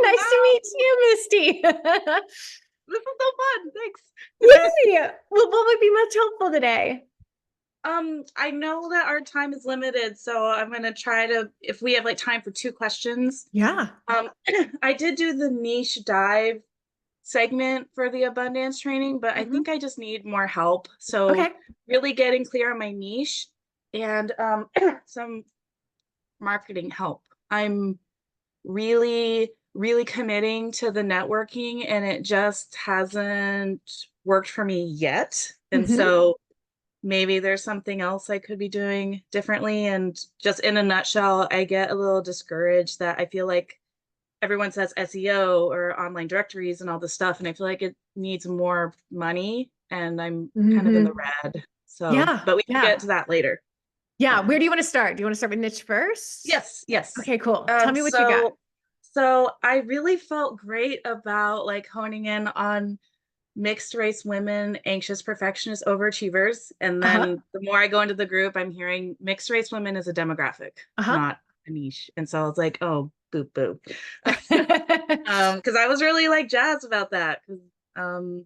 Nice to Wow, meet you, Misty. this is so fun. Thanks. Yay. Well, what would be most helpful today? I know that our time is limited, so I'm gonna try to, if we have like time for two questions. Yeah. Um, I did do the niche dive segment for the abundance training, but I Mhm. think I just need more help. So Okay. really getting clear on my niche and some marketing help. I'm really committing to the networking and it just hasn't worked for me yet. And Hmm. so maybe there's something else I could be doing differently. And just in a nutshell, I get a little discouraged that I feel like everyone says SEO or online directories and all this stuff. And I feel like it needs more money and I'm kind of in the Hmm. red. So, Yeah. but we can get Yeah. to that later. Yeah. Where Um, do you want to start? Do you want to start with niche first? yes. Okay, cool. Tell Um, me what you got. so, so I really felt great about like honing in on mixed race women, anxious perfectionist overachievers. And Uh-huh. then the more I go into the group, I'm hearing mixed race women is a demographic, Uh-huh. not a niche. And so I was like, oh, boop, boop. Because I was really like jazzed about that. Because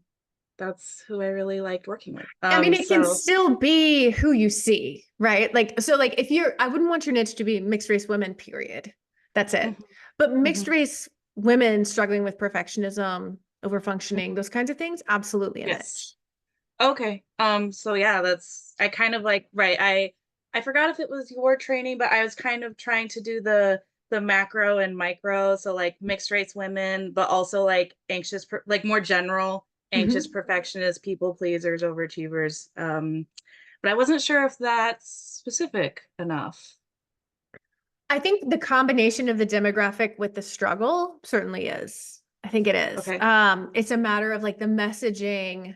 that's who I really liked working with. I mean, it can So still be who you see, right? Like, so like if you're, I wouldn't want your niche to be mixed race women, period. That's it. mhm, But mixed mhm, race women struggling with perfectionism, overfunctioning, mhm. those kinds of things, absolutely a niche. Yes. Okay. So yeah, that's I kind of like right. I forgot if it was your training, but I was kind of trying to do the macro and micro, so like mixed race women, but also like like more general anxious Mhm. perfectionists, people pleasers, overachievers. But I wasn't sure if that's specific enough. I think the combination of the demographic with the struggle certainly is. I think it is. Okay. It's a matter of like the messaging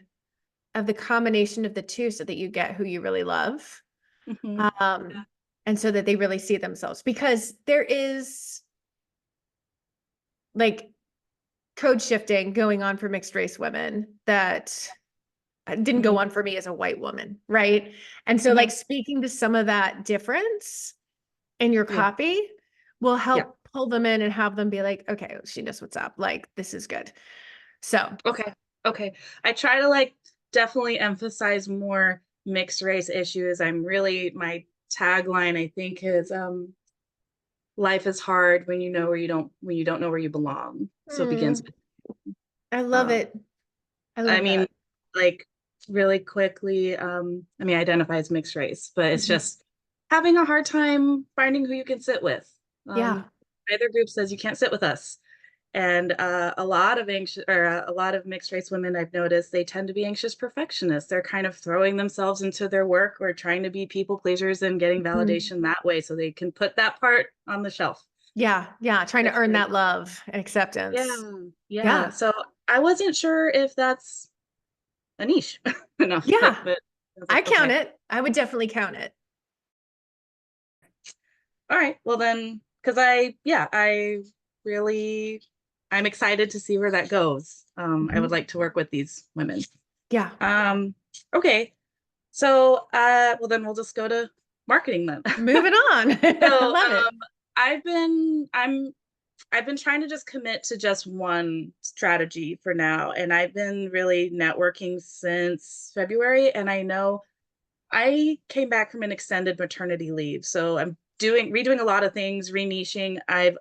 of the combination of the two so that you get who you really love. Hmm. Um, and so that they really see themselves because there is like code shifting going on for mixed race women that didn't go Hmm. on for me as a white woman, right? And so Hmm. like speaking to some of that difference in your Yeah. copy will Yeah. help pull them in and have them be like, okay, she knows what's up. Like this is good. So, Okay. Okay. I try to like definitely emphasize more mixed race issues. I'm really my tagline I think is life is hard when you know where you don't when you don't know where you belong. So it begins mm, with I love um it. I I love mean that. like really quickly I mean I identify as mixed race, but it's Mhm. just having a hard time finding who you can sit with. Yeah. Either group says you can't sit with us. And a lot of anxious or a lot of mixed race women I've noticed they tend to be anxious perfectionists. They're kind of throwing themselves into their work or trying to be people pleasers and getting Mhm. validation that way so they can put that part on the shelf. Yeah. Yeah. Trying to It's earn like, that love and yeah, acceptance. yeah. Yeah. So I wasn't sure if that's a niche enough, Yeah. but I was I like, count okay, it. I would definitely count it. all right. Well then, because yeah, really, I'm excited to see where that goes. I would Mhm. like to work with these women. Yeah. Um, okay. So, well, then we'll just go to marketing then. Moving on. I So, love it. I've been I'm I've been trying to just commit to just one strategy for now, and I've been really networking since February, and I know I came back from an extended maternity leave, so I'm doing redoing a lot of things, re-niching. I've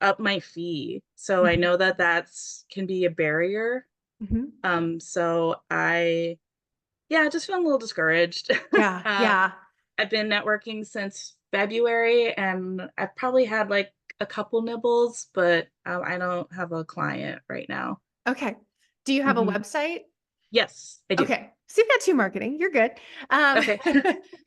upped my fee, so I Mhm. know that that's can be a barrier. Mhm. So I just feel a little discouraged. Yeah. um, Yeah. I've been networking since February and I've probably had like a couple nibbles, but I don't have a client right now. Okay. Do you have a Hmm. website? Yes, I do. Okay. So you've got two marketing. You're good. Um, Okay.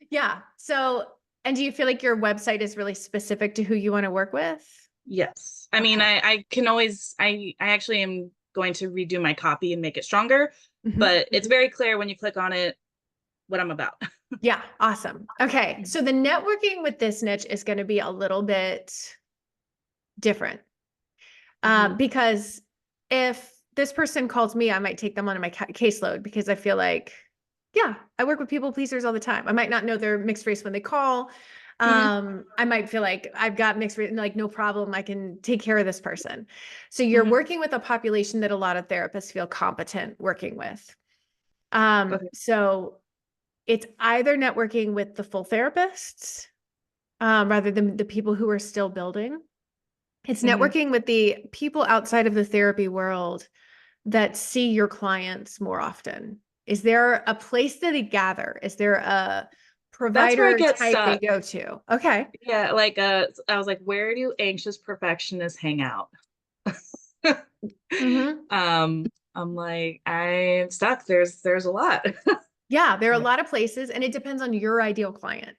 yeah. So, and do you feel like your website is really specific to who you want to work with? Yes. I mean, Okay. I can always, I actually am going to redo my copy and make it stronger, Mhm. but it's very clear when you click on it what I'm about. Yeah. Awesome. Okay. So the networking with this niche is going to be a little bit different. Hmm. Because if this person calls me, I might take them on my caseload because I feel like, yeah, I work with people pleasers all the time. I might not know they're mixed race when they call. Yeah. I might feel like I've got like no problem, I can take care of this person. So you're Mhm. working with a population that a lot of therapists feel competent working with. Okay. So it's either networking with the full therapists, rather than the people who are still building. It's Mhm. networking with the people outside of the therapy world that see your clients more often. Is there a place that they gather? Is there a That's where I provider get type they stuck. go to? Okay. Yeah, like, I was like, where do anxious perfectionists hang out? Hmm. I'm like, I'm stuck. There's a lot. Yeah, there are a Yeah. lot of places, and it depends on your ideal client.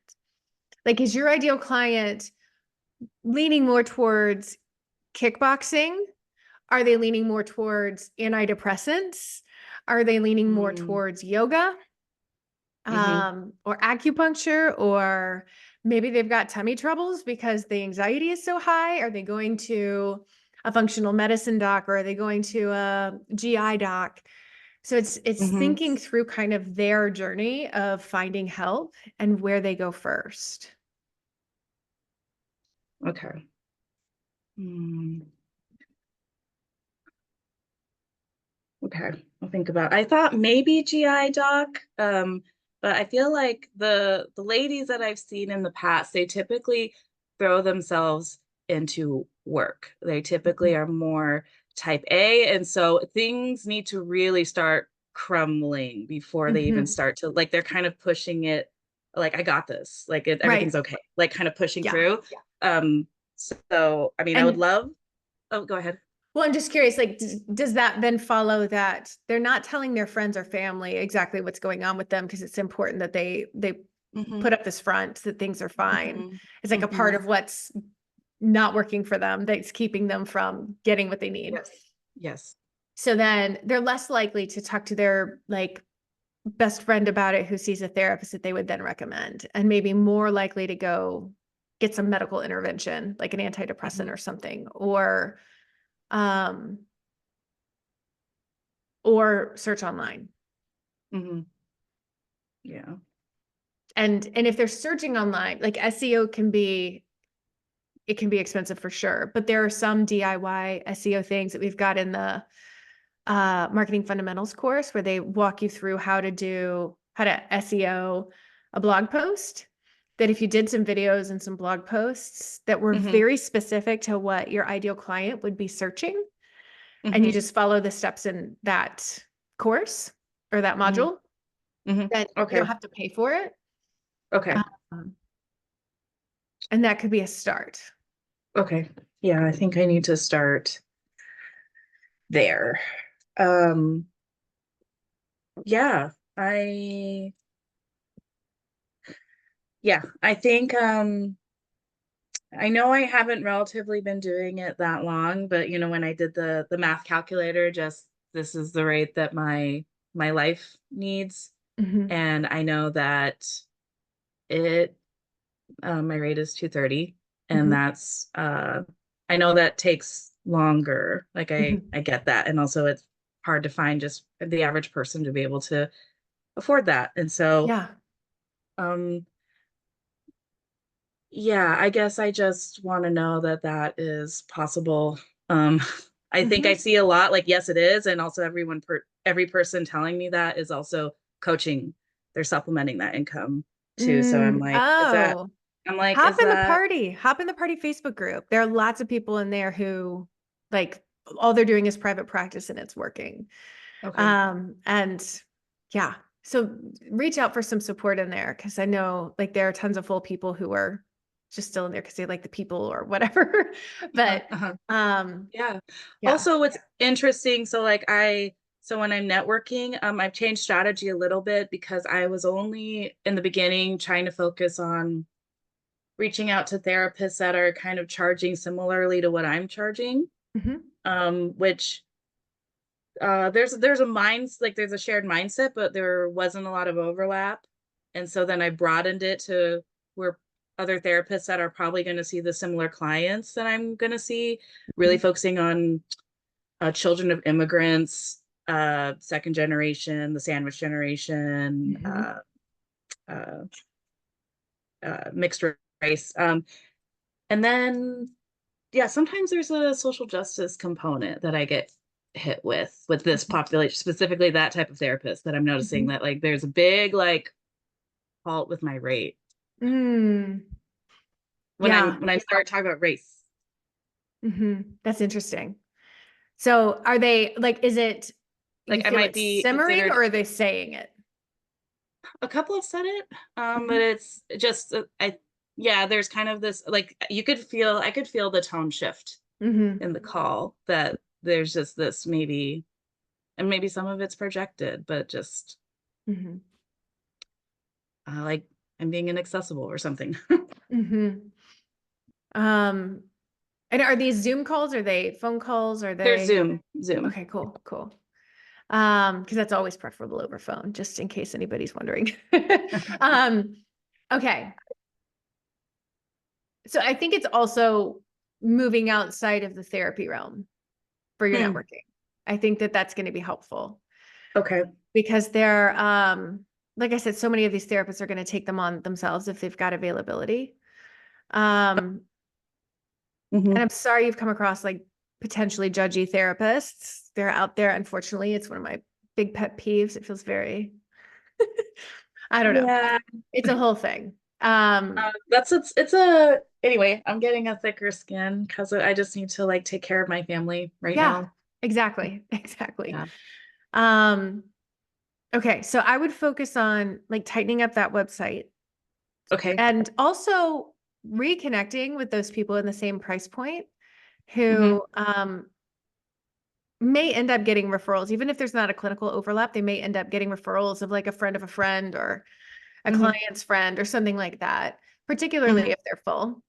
Like, is your ideal client leaning more towards kickboxing? Are they leaning more towards antidepressants? Are they leaning more Mm, towards yoga, mm-hmm. or acupuncture? Or maybe they've got tummy troubles because the anxiety is so high? Are they going to a functional medicine doc, or are they going to a GI doc? So it's Mm-hmm. thinking through kind of their journey of finding help and where they go first. Okay. Mm, okay. I'll think about. I thought maybe GI doc, but I feel like the ladies that I've seen in the past, they typically throw themselves into work. They typically Mhm. are more type A, and so things need to really start crumbling before they even Mhm. start to, like, they're kind of pushing it, like, I got this, like, Right. everything's okay, like, kind of pushing Yeah. through. So I mean, I would And love. Oh, go ahead. well, I'm just curious, like, does that then follow that they're not telling their friends or family exactly what's going on with them because it's important that they Mm-hmm. put up this front that things are fine. Mm-hmm. It's like a part Mm-hmm. of what's not working for them that's keeping them from getting what they need. Yes. Yes. So then they're less likely to talk to their like best friend about it who sees a therapist that they would then recommend, and maybe more likely to go get some medical intervention like an antidepressant Mm-hmm. or something, um or search online. Mm-hmm. Yeah. And if they're searching online, like SEO can be expensive for sure, but there are some DIY SEO things that we've got in the marketing fundamentals course where they walk you through how to SEO a blog post, that if you did some videos and some blog posts that were Mm-hmm. very specific to what your ideal client would be searching, and you Mm-hmm. just follow the steps in that course or that Mm-hmm. module, Mm-hmm. then you Okay. don't have to pay for it. Okay. Um, and that could be a start. Okay. Yeah, I think I need to start there. Um, yeah, I yeah, I think I know I haven't relatively been doing it that long, but when I did the math calculator, just this is the rate that my life needs. Mhm. And I know that it my rate is 230, and Mhm. that's I know that takes longer. Like Mhm. I get that. And also it's hard to find just the average person to be able to afford that. And so Yeah. um yeah, I guess I just want to know that that is possible. Um I think I Mhm. see a lot like, yes, it is, and also every person telling me that is also coaching. They're supplementing that income too. So I'm like, Oh, is hop in the that party. Hop in the party Facebook group. There are lots of people in there who like all they're doing is private practice and it's working. okay? And yeah, so reach out for some support in there because I know like there are tons of full people who are just still in there because they like the people or whatever. Uh-huh, But uh-huh. um, Yeah. yeah. Also, what's interesting, so when I'm networking, I've changed strategy a little bit because I was only in the beginning trying to focus on reaching out to therapists that are kind of charging similarly to what I'm charging. Mhm. Which there's a shared mindset, but there wasn't a lot of overlap. And so then I broadened it to where other therapists that are probably going to see the similar clients that I'm going to see, really Mhm. focusing on children of immigrants, second generation, the sandwich generation, Mhm. uh, mixed race. And then, yeah, sometimes there's a social justice component that I get hit with this population, specifically that type of therapist, that I'm noticing Mhm. that like there's a big like fault with my rate Mm, when yeah. I start talking about race. That's interesting. So are they like, is it, you Like I feel might it be simmering considered, or are they saying it? a couple have said it, but Mhm. it's just yeah, there's kind of this like I could feel the tone shift Mhm. in the call, that there's just this maybe, and maybe some of it's projected, but just Mhm. like I'm being inaccessible or something. Mhm. Um, and are these Zoom calls? Are they phone calls? Are There's they? Zoom. Okay, cool, cool. Because that's always preferable over phone, just in case anybody's wondering. Um, okay. So I think it's also moving outside of the therapy realm for your Hmm. networking. I think that that's going to be helpful Okay. because like I said, so many of these therapists are going to take them on themselves if they've got availability. Um, and Hmm. I'm sorry you've come across like potentially judgy therapists. They're out there. Unfortunately, it's one of my big pet peeves. It feels very, I don't know. Yeah. It's a whole thing. Um, It's a anyway, I'm getting a thicker skin because I just need to like take care of my family right yeah, now. exactly. Exactly. Yeah. Um, okay. So I would focus on like tightening up that website Okay. and also reconnecting with those people in the same price point Hmm. who may end up getting referrals. Even if there's not a clinical overlap, they may end up getting referrals of like a friend of a friend or a Hmm. client's friend or something like that, particularly Hmm. if they're full.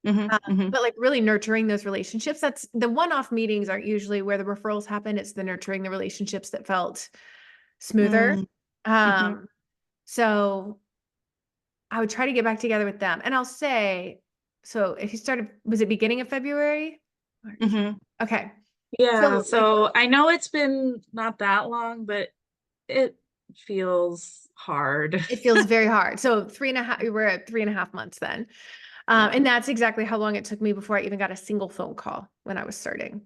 Hmm. Hmm. But like really nurturing those relationships. That's the one-off meetings aren't usually where the referrals happen. It's the nurturing the relationships that felt smoother. Hmm. Hmm. Um, so I would try to get back together with them. And I'll say, so if you started, was it beginning of February? March. Hmm. Okay. Yeah. So like So I know it's been not that long, but it feels hard. it feels very hard. So 3.5, we're at 3.5 months then. Yeah. And that's exactly how long it took me before I even got a single phone call when I was starting. Okay.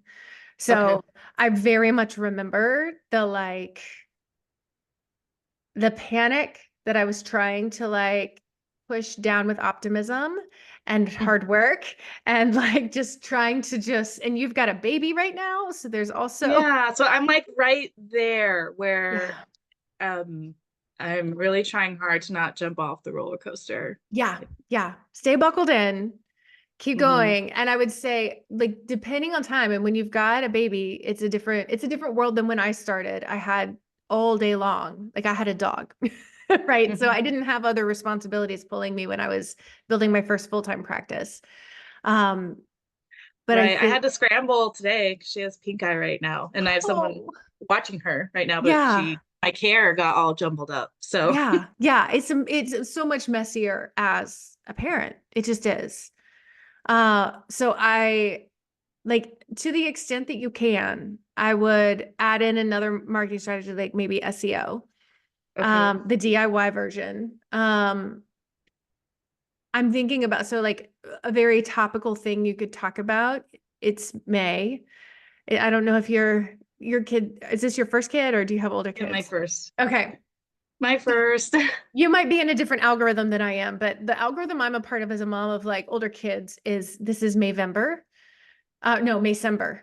So I very much remember the panic that I was trying to like push down with optimism and hard work and like just trying to and you've got a baby right now. So there's also, Yeah. So I'm like right there where yeah, um I'm really trying hard to not jump off the roller coaster. yeah, yeah. Stay buckled in, keep Hmm. going. And I would say like depending on time and when you've got a baby, it's a different world than when I started. I had all day long, like I had a dog. Right. So Hmm. I didn't have other responsibilities pulling me when I was building my first full-time practice. Um, but I Right. I think, had to scramble today because she has pink eye right now, and I have someone oh, watching her right now, but yeah, my care got all jumbled up. So yeah, yeah. It's so much messier as a parent. It just is. So I like to the extent that you can, I would add in another marketing strategy, like maybe SEO, okay. the DIY version. I'm thinking about so like a very topical thing you could talk about. It's May. I don't know if your kid, is this your first kid or do you have older Yeah, my kids? first. Okay. My first. You might be in a different algorithm than I am, but the algorithm I'm a part of as a mom of like older kids is this is Mayvember. No, Maycember.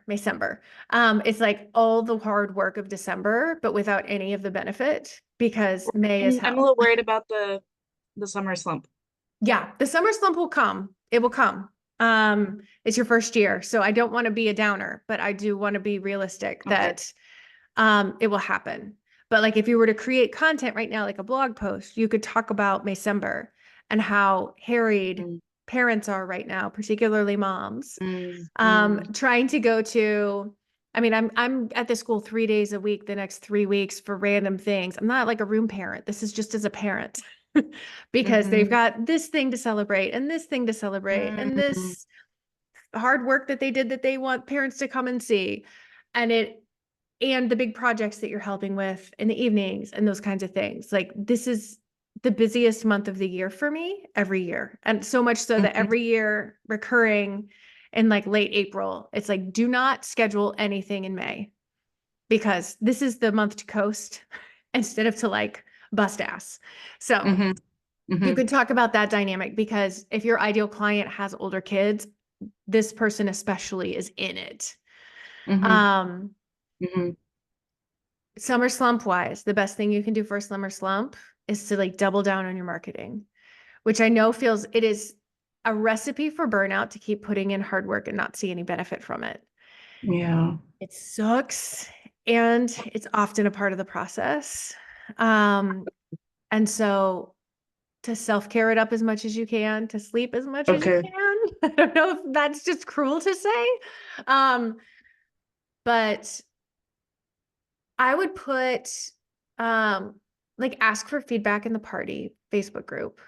It's like all the hard work of December, but without any of the benefit because May is I'm a hell. little worried about the summer slump. Yeah, the summer slump will come. It will come. It's your first year, so I don't want to be a downer, but I do want to be realistic Okay. that it will happen. But like if you were to create content right now, like a blog post, you could talk about Maycember and how harried Mm, parents are right now, particularly moms. mm, mm, Trying to go to, I mean, I'm at the school 3 days a week, the next 3 weeks for random things. I'm not like a room parent. This is just as a parent because they've mhm, got this thing to celebrate and this thing to celebrate and mm. this hard work that they did that they want parents to come and see. And the big projects that you're helping with in the evenings and those kinds of things. Like this is the busiest month of the year for me every year. And so much so that Mhm. every year recurring in like late April, it's like, do not schedule anything in May because this is the month to coast instead of to like bust ass. So Mhm. you Mhm. could talk about that dynamic because if your ideal client has older kids, this person especially is in it. Mhm. Um, Mhm. Summer slump wise, the best thing you can do for a summer slump is to like double down on your marketing, which I know feels it is a recipe for burnout to keep putting in hard work and not see any benefit from it. Yeah. It sucks and it's often a part of the process. Um, and so to self-care it up as much as you can, to sleep as much as you Okay. can. I don't know if that's just cruel to say. Um, but I would put like ask for feedback in the party Facebook group.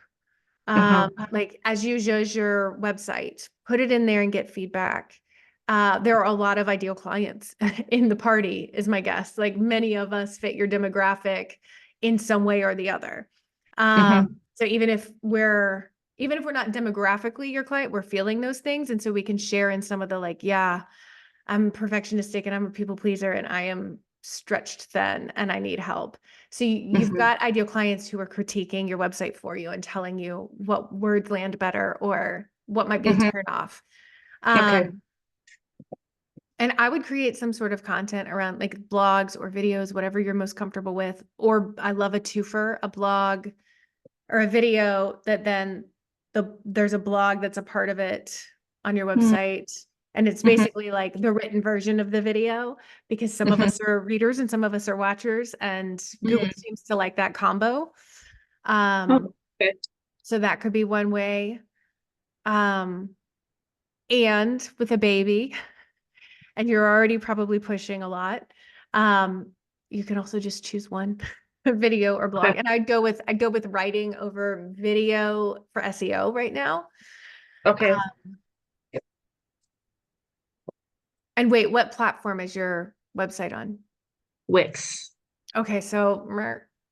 Uh-huh. Like as you use your website, put it in there and get feedback. There are a lot of ideal clients in the party, is my guess. Like many of us fit your demographic in some way or the other. Mhm. So even if we're not demographically your client, we're feeling those things. And so we can share in some of the like, yeah, I'm perfectionistic and I'm a people pleaser and I am stretched thin and I need help. So you've Mhm. got ideal clients who are critiquing your website for you and telling you what words land better or what might be a Mhm. turn off. Okay. Um, and I would create some sort of content around like blogs or videos, whatever you're most comfortable with. Or I love a twofer, a blog or a video that then there's a blog that's a part of it on your Mm. website. And it's Mhm. basically like the written version of the video because some of Mhm. us are readers and some of us are watchers, and Google Mm. seems to like that combo. Oh, Um, okay. so that could be one way. Um, and with a baby, and you're already probably pushing a lot, um, you can also just choose one video or blog. Okay. And I'd go with writing over video for SEO right now. Okay. And wait, what platform is your website on? Wix. Okay, so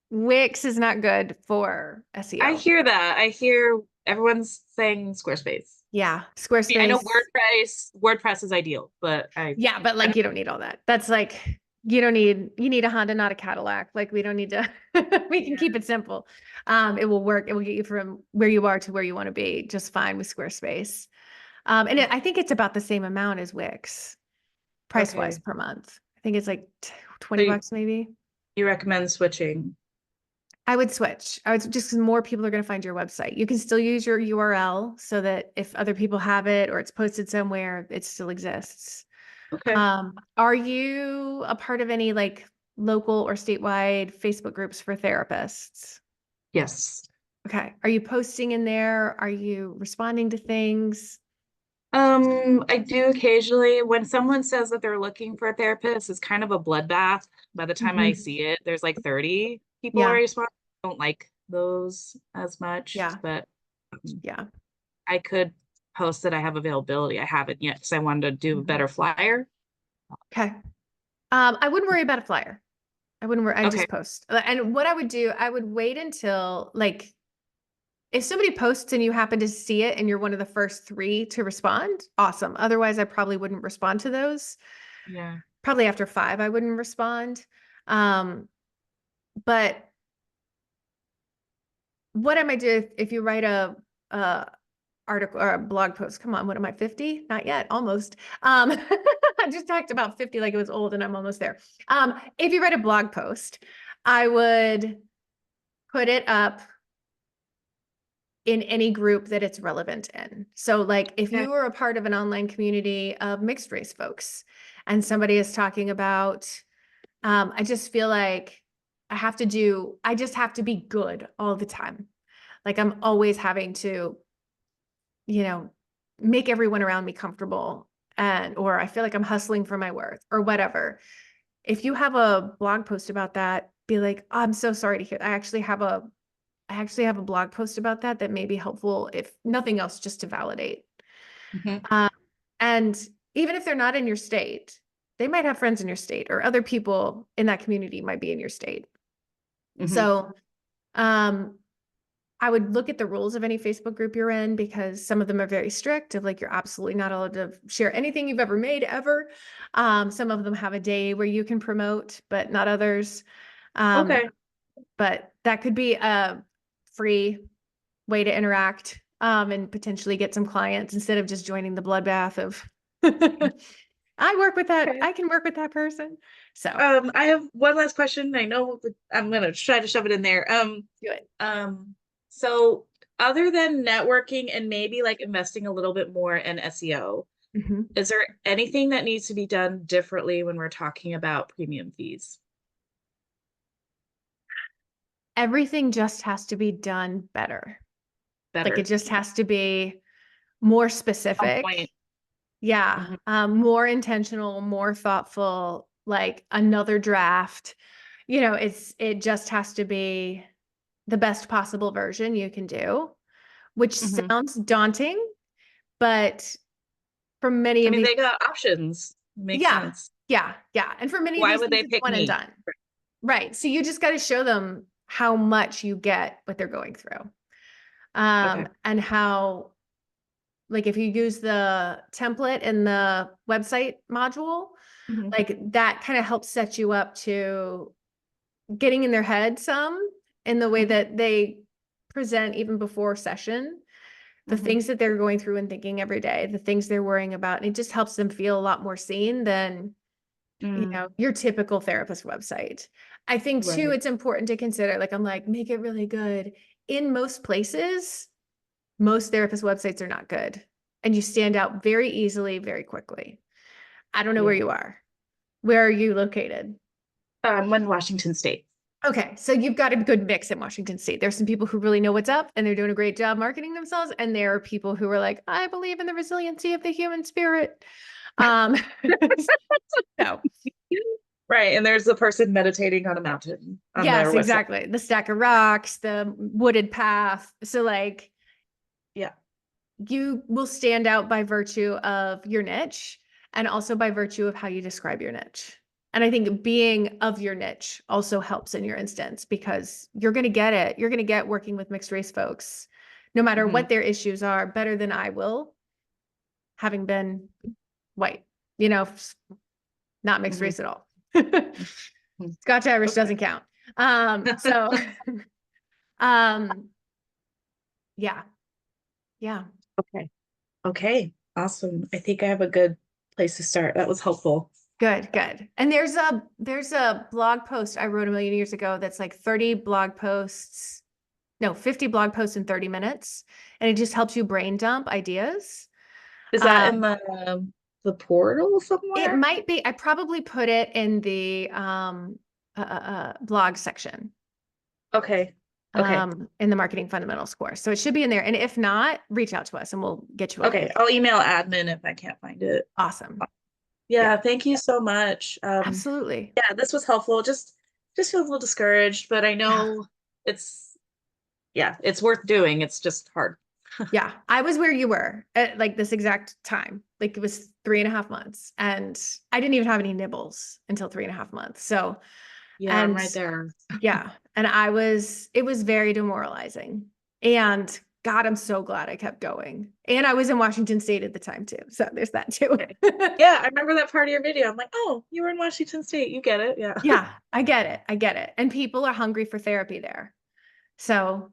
Wix is not good for I SEO. hear that. I hear everyone's saying Squarespace. Yeah, I know Squarespace. WordPress is ideal, but Yeah, but I like don't you don't need all that. That's like you need a Honda, not a Cadillac. Like we don't need to we can keep yeah. it simple. It will work. It will get you from where you are to where you want to be just fine with Squarespace. And I think it's about the same amount as Wix price wise Okay. per month. I think it's like So 20 bucks maybe. you recommend switching. I would switch. I would just 'cause more people are going to find your website. You can still use your URL so that if other people have it or it's posted somewhere, it still exists. Okay. Are you a part of any like local or statewide Facebook groups for therapists? Yes. Okay. Are you posting in there? Are you responding to things? I do occasionally when someone says that they're looking for a therapist, it's kind of a bloodbath. By the time I Mhm. see it, there's like 30 people Yeah. already responding. I don't like those as much, Yeah. but Yeah. I could post that I have availability. I haven't yet because I wanted to do a Mhm. better flyer. Okay. I wouldn't worry about a flyer. I wouldn't worry. I Okay. just post. And what I would do, I would wait until like if somebody posts and you happen to see it and you're one of the first three to respond, awesome. Otherwise, I probably wouldn't respond to those. Yeah. Probably after 5, I wouldn't respond. Um, but what I might do if you write a article or a blog post, come on, what am I, 50? Not yet, almost. I just talked about 50 like it was old and I'm almost there. If you write a blog post, I would put it up in any group that it's relevant in. So like if Okay. you are a part of an online community of mixed race folks and somebody is talking about, I just feel like I just have to be good all the time. Like I'm always having to, you know, make everyone around me comfortable or I feel like I'm hustling for my worth or whatever. If you have a blog post about that, be like, oh, I'm so sorry to hear. I actually have a blog post about that may be helpful, if nothing else, just to validate. Mhm. Um, and even if they're not in your state, they might have friends in your state or other people in that community might be in your state. Mhm. So, um, I would look at the rules of any Facebook group you're in, because some of them are very strict of like, you're absolutely not allowed to share anything you've ever made ever. Some of them have a day where you can promote, but not others. Okay. But that could be a free way to interact, and potentially get some clients instead of just joining the bloodbath of I work with that. Okay. I can work with that person. So I have one last question. I know I'm gonna try to shove it in there. do it. So other than networking and maybe like investing a little bit more in SEO, Mhm. is there anything that needs to be done differently when we're talking about premium fees? Everything just has to be done better. Like it Better. just has to be more On specific. point. Yeah. Mhm. More intentional, more thoughtful, like another draft. It just has to be the best possible version you can do, which Mhm. sounds daunting, but for many I of mean, these, they got options. Makes yeah, sense. yeah, yeah. And for many of Why these would things, they it's pick one and me? done. Right. So you just got to show them how much you get what they're going through. Okay. And how, like, if you use the template in the website module, Mhm. like that kind of helps set you up to getting in their head some in the way Mhm. that they present even before session, the Mhm. things that they're going through and thinking every day, the things they're worrying about. And it just helps them feel a lot more seen than Mm, your typical therapist website. I think too, right. it's important to consider, like, I'm like, make it really good. In most places, most therapist websites are not good. And you stand out very easily, very quickly. I don't know where Yeah. you are. Where are you located? In Washington State. Okay, so you've got a good mix in Washington State. There's some people who really know what's up and they're doing a great job marketing themselves. And there are people who are like, I believe in the resiliency of the human spirit. Um, so Right. And there's the person meditating on a mountain on their yes, website. exactly. The stack of rocks, the wooded path. So like Yeah. you will stand out by virtue of your niche and also by virtue of how you describe your niche. And I think being of your niche also helps in your instance, because you're going to get it. You're going to get working with mixed race folks, no matter Mhm. what their issues are, better than I will, having been white, you know, not mixed Mhm. race at all. Mhm. Scotch Irish Okay. doesn't count. So um yeah, yeah. Okay. Okay. Awesome. I think I have a good place to start. That was helpful. Good, good. And there's a blog post I wrote a million years ago that's like 30 blog posts, no, 50 blog posts in 30 minutes. And it just helps you brain dump ideas. Is that in Um, the portal it somewhere? might be, I probably put it in the blog section, Okay. Okay. in the marketing fundamentals course. So it should be in there. And if not, reach out to us and we'll get you a Okay. link. I'll email admin if I can't find it. Awesome. Yeah, Yeah, thank you so much. absolutely. Yeah, this was helpful. Just feel a little discouraged, but I Yeah. know it's yeah, it's worth doing. It's just hard. Yeah, I was where you were at like this exact time. Like it was 3.5 months, and I didn't even have any nibbles until 3.5 months. So, Yeah, I'm and right there. yeah, and it was very demoralizing. And God, I'm so glad I kept going. And I was in Washington State at the time too. So there's that too. Okay. Yeah, I remember that part of your video. I'm like, oh, you were in Washington State. You get it. Yeah. Yeah, I get it. I get it. And people are hungry for therapy there. So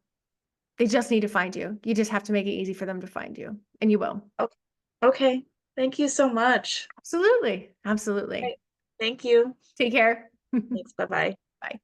they just need to find you. You just have to make it easy for them to find you, and you will. Okay. Okay. Thank you so much. Absolutely. Absolutely. Right. Thank you. Take care. Thanks. Bye-bye. Bye.